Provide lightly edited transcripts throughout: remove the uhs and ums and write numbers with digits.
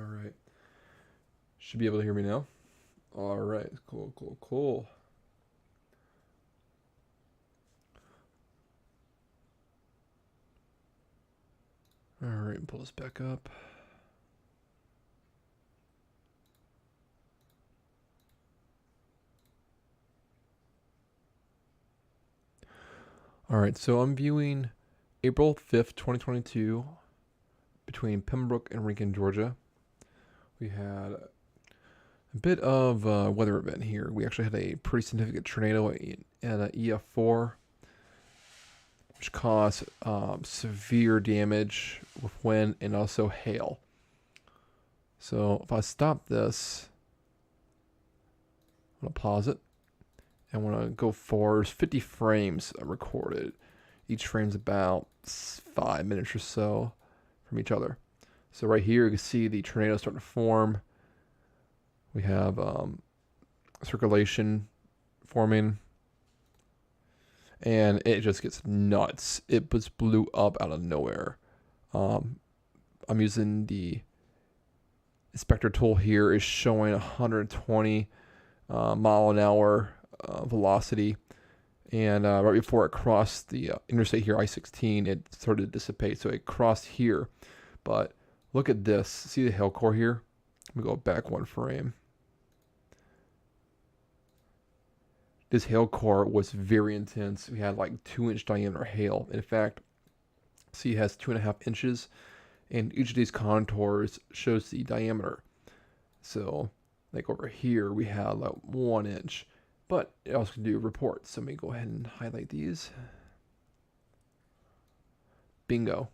right. Should be able to hear me now. All right. Cool, cool, cool. All right, pull this back up. All right, so I'm viewing April 5th, 2022 between Pembroke and Lincoln, Georgia. We had a bit of a weather event here. We actually had a pretty significant tornado at an EF4, which caused severe damage with wind and also hail. So if I stop this, I'm going to pause it. And when I go forward, there's 50 frames recorded. Each frame's about 5 minutes or so from each other. So right here, you can see the tornado starting to form. We have circulation forming. And it just gets nuts. It just blew up out of nowhere. I'm using the inspector tool here. Is showing 120 mile an hour velocity, and right before it crossed the interstate here, I-16, it started to dissipate. So it crossed here, but look at this. See the hail core here? Let me go back one frame. This hail core was very intense. We had like 2-inch diameter hail. In fact, see, it has 2.5 inches, and each of these contours shows the diameter. So like over here, we have like 1 inch. But it also can do reports. So let me go ahead and highlight these. Bingo.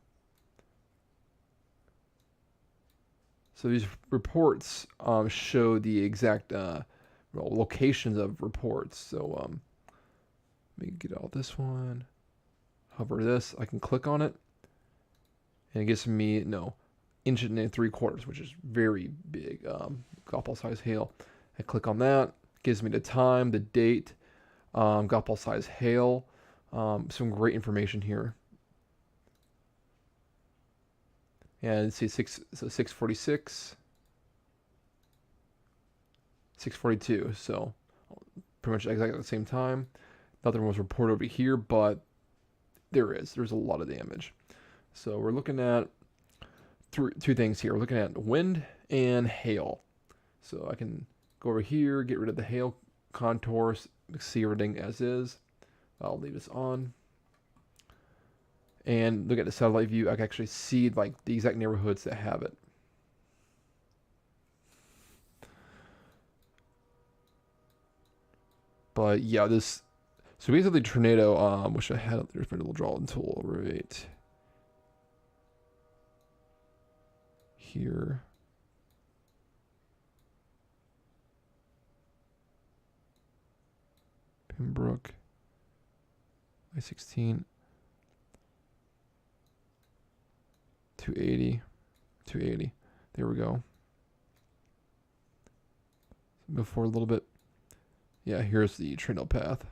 So these reports show the exact locations of reports. So let me get out this one. Hover this. I can click on it. And it gives me, 1.75 inches, which is very big. Golf ball size hail. I click on that. Gives me the time, the date, golf ball size hail, some great information here. And see 646, 642. So pretty much exactly at the same time. Nothing was reported over here, but there's a lot of damage. So we're looking at two things here. We're looking at wind and hail. So I can go over here, get rid of the hail contours, see everything as is. I'll leave this on. And look at the satellite view. I can actually see like the exact neighborhoods that have it. But yeah, so basically tornado, wish I had, there's my little drawing tool right here. Pembroke, I-16, 280, 280. There we go. Move forward a little bit. Yeah, here's the tornado path.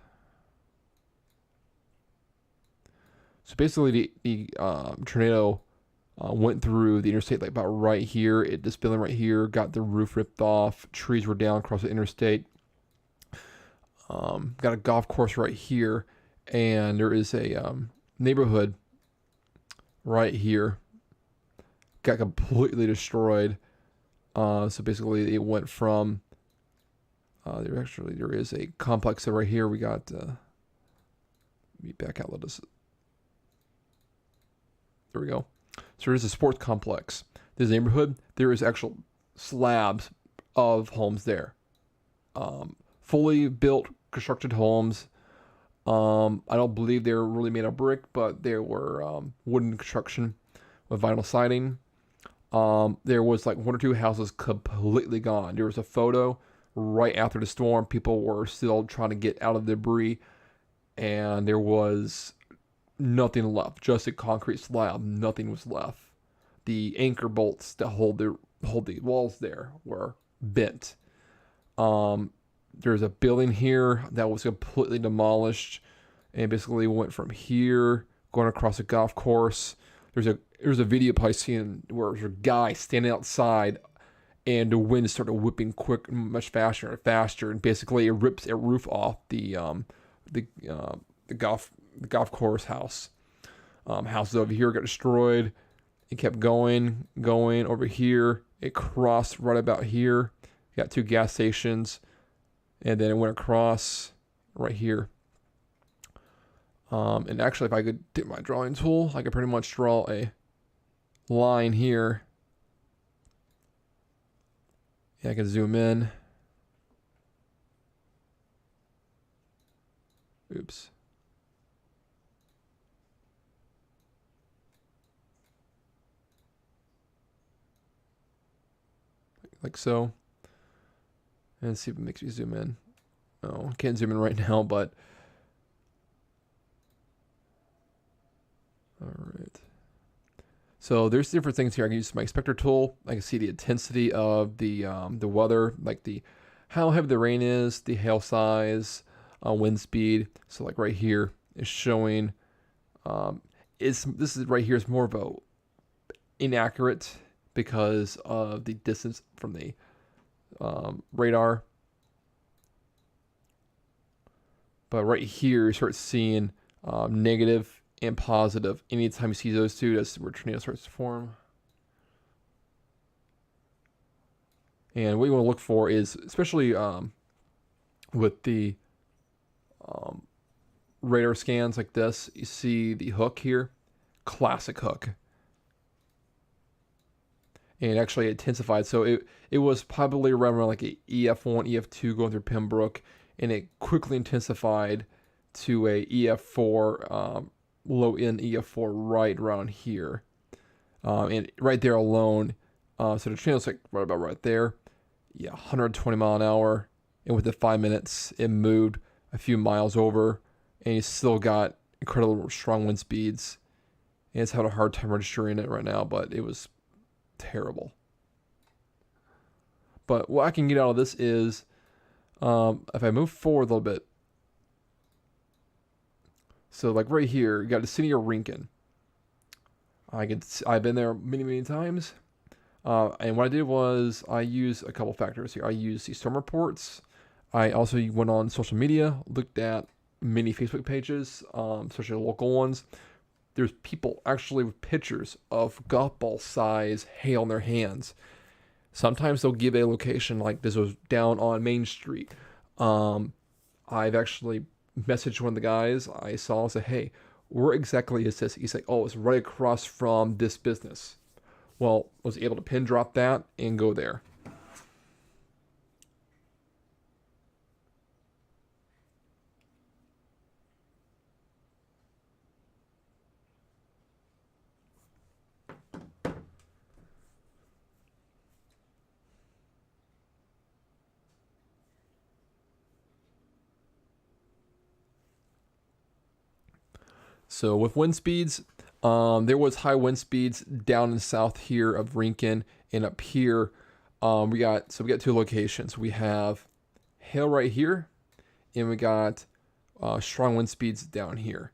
So basically, the tornado went through the interstate like about right here. This building right here got the roof ripped off. Trees were down across the interstate. Got a golf course right here, and there is a neighborhood right here. Got completely destroyed. So basically, it went from there is a complex right here. We got let me back out. Let us. There we go. So there's a sports complex. This neighborhood, there is actual slabs of homes there. Fully built, constructed homes. I don't believe they were really made of brick, but they were wooden construction with vinyl siding. There was like 1 or 2 houses completely gone. There was a photo right after the storm. People were still trying to get out of the debris, and there was nothing left. Just a concrete slab. Nothing was left. The anchor bolts that hold the walls there were bent. There's a building here that was completely demolished, and basically went from here going across a golf course. There's a video probably seen where there's a guy standing outside and the wind started whipping quick, much faster and faster, and basically it rips a roof off the uh, the golf course house. Houses over here got destroyed. It kept going over here. It crossed right about here. Got two gas stations, and then it went across right here. And actually, if I could take my drawing tool, I could pretty much draw a line here. Yeah, I can zoom in. Oops. Like so. And see if it makes me zoom in. No, I can't zoom in right now, but all right. So there's different things here. I can use my inspector tool. I can see the intensity of the weather, like how heavy the rain is, the hail size, wind speed. So like right here is showing. This is right here is more of a inaccurate because of the distance from the radar. But right here, you start seeing negative and positive. Anytime you see those two, that's where tornado starts to form. And what you want to look for is, especially with the radar scans like this, you see the hook here, classic hook. And actually intensified. So it was probably around like a EF1, EF2 going through Pembroke, and it quickly intensified to a EF4, low end EF4 right around here. And right there alone, so the tornado's like right about right there. Yeah, 120 mile an hour. And within 5 minutes, it moved a few miles over, and you still got incredible strong wind speeds. And it's had a hard time registering it right now, but it was terrible. But what I can get out of this is, if I move forward a little bit, so like right here, you got the city of Rincon. I've been there many times, and what I did was I used a couple factors here. I used the storm reports. I also went on social media, looked at many Facebook pages, especially local ones. There's people actually with pictures of golf ball size hail in their hands. Sometimes they'll give a location, like this was down on Main Street. I've actually messaged one of the guys I saw and said, hey, where exactly is this? He's like, oh, it's right across from this business. Well, I was able to pin drop that and go there. So with wind speeds, there was high wind speeds down in the south here of Rincon, and up here, we got two locations. We have hail right here, and we got strong wind speeds down here.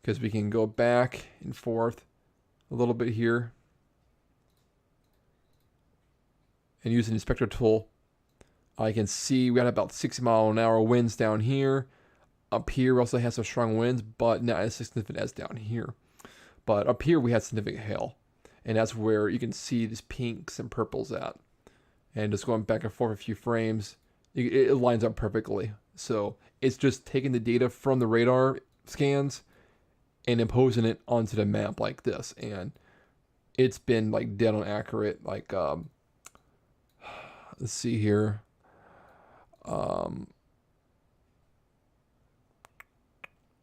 Because we can go back and forth a little bit here, and use an inspector tool. I can see we got about 60 mile an hour winds down here. Up here, we also had some strong winds, but not as significant as down here. But up here, we had significant hail. And that's where you can see these pinks and purples at. And just going back and forth a few frames, it lines up perfectly. So it's just taking the data from the radar scans and imposing it onto the map like this. And it's been like dead on accurate. Like, let's see here.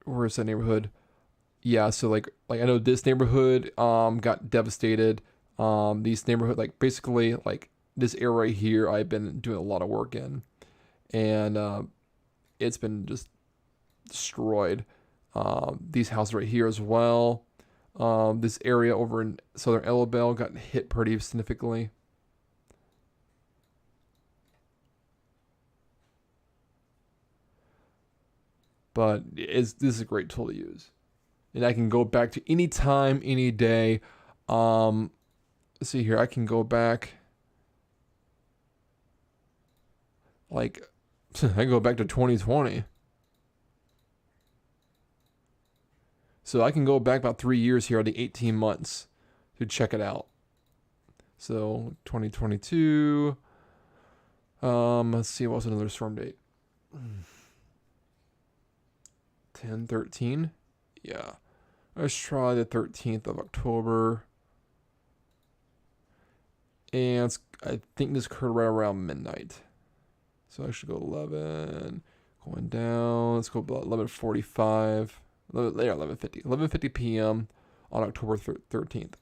Where's that neighborhood? Yeah, so like I know this neighborhood got devastated. These neighborhood, like basically like this area right here, I've been doing a lot of work in, and it's been just destroyed. These houses right here as well. This area over in southern Elabel got hit pretty significantly. But this is a great tool to use. And I can go back to any time, any day. Let's see here. I can go back Like, I go back to 2020. So I can go back about 3 years here, the 18 months, to check it out. So 2022. Let's see, what was another storm date? 10/13. Yeah. Let's try the 13th of October. And I think this occurred right around midnight. So I should go 11. Going down. Let's go about 11:45. Later, 11:50. 11:50 p.m. on October 13th.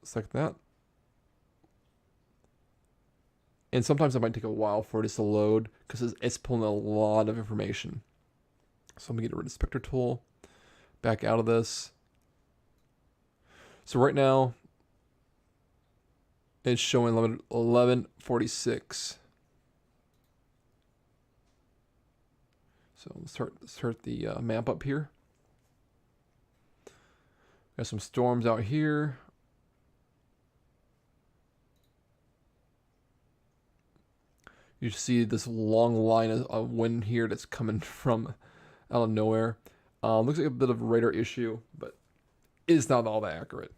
Select that. And sometimes it might take a while for this to load because it's pulling a lot of information. So I'm going to get rid of the Spectre tool. Back out of this. So right now, it's showing 11:46. So let's start the map up here. Got some storms out here. You see this long line of wind here that's coming from out of nowhere. Looks like a bit of a radar issue, but it's not all that accurate.